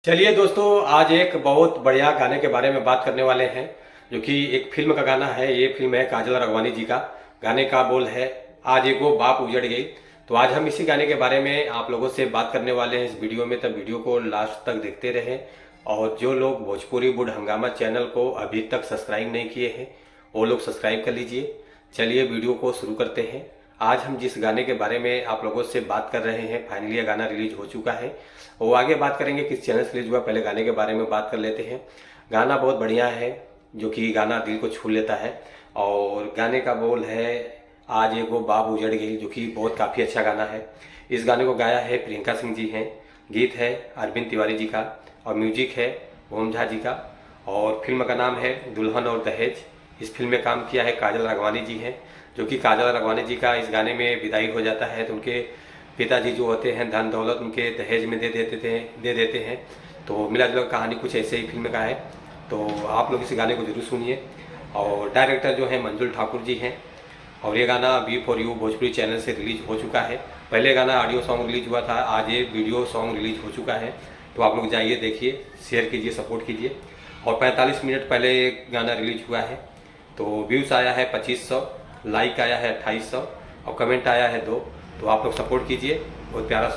चलिए दोस्तों, आज एक बहुत बढ़िया गाने के बारे में बात करने वाले हैं, जो कि एक फिल्म का गाना है। ये फिल्म है काजल राघवानी जी का। गाने का बोल है, आज एगो बाप उजड़ गई। तो आज हम इसी गाने के बारे में आप लोगों से बात करने वाले हैं इस वीडियो में। तब वीडियो को लास्ट तक देखते रहें। और जो लोग भोजपुरी बुढ़ हंगामा चैनल को अभी तक सब्सक्राइब नहीं किए हैं, वो लोग सब्सक्राइब कर लीजिए। चलिए वीडियो को शुरू करते हैं। आज हम जिस गाने के बारे में आप लोगों से बात कर रहे हैं, फाइनली यह गाना रिलीज हो चुका है। वो आगे बात करेंगे किस चैनल से रिलीज हुआ, पहले गाने के बारे में बात कर लेते हैं। गाना बहुत बढ़िया है, जो कि गाना दिल को छू लेता है। और गाने का बोल है, आज एगो बाप उजड़ गई, जो कि बहुत काफ़ी अच्छा गाना है। इस गाने को गाया है प्रियंका सिंह जी हैं, गीत है अरविंद तिवारी जी का, और म्यूजिक है ओम झा जी का। और फिल्म का नाम है दुल्हन और दहेज। इस फिल्म में काम किया है काजल राघवानी जी हैं, जो कि काजल राघवानी जी का इस गाने में विदाई हो जाता है तो उनके पिताजी जो होते हैं धन दौलत उनके दहेज में दे देते हैं। तो मिला जुला कहानी कुछ ऐसे ही फिल्म का है। तो आप लोग इस गाने को जरूर सुनिए। और डायरेक्टर जो है मंजुल ठाकुर जी हैं। और ये गाना B for you Bhojpuri channel से रिलीज हो चुका है। पहले गाना ऑडियो सॉन्ग रिलीज हुआ था, आज ये वीडियो सॉन्ग रिलीज हो चुका है। तो आप लोग जाइए, देखिए, शेयर कीजिए, सपोर्ट कीजिए। और 45 मिनट पहले गाना रिलीज हुआ है। तो व्यूज़ आया है 2500, लाइक आया है 2800, और कमेंट आया है 2। तो आप लोग सपोर्ट कीजिए, बहुत प्यारा सॉन्ग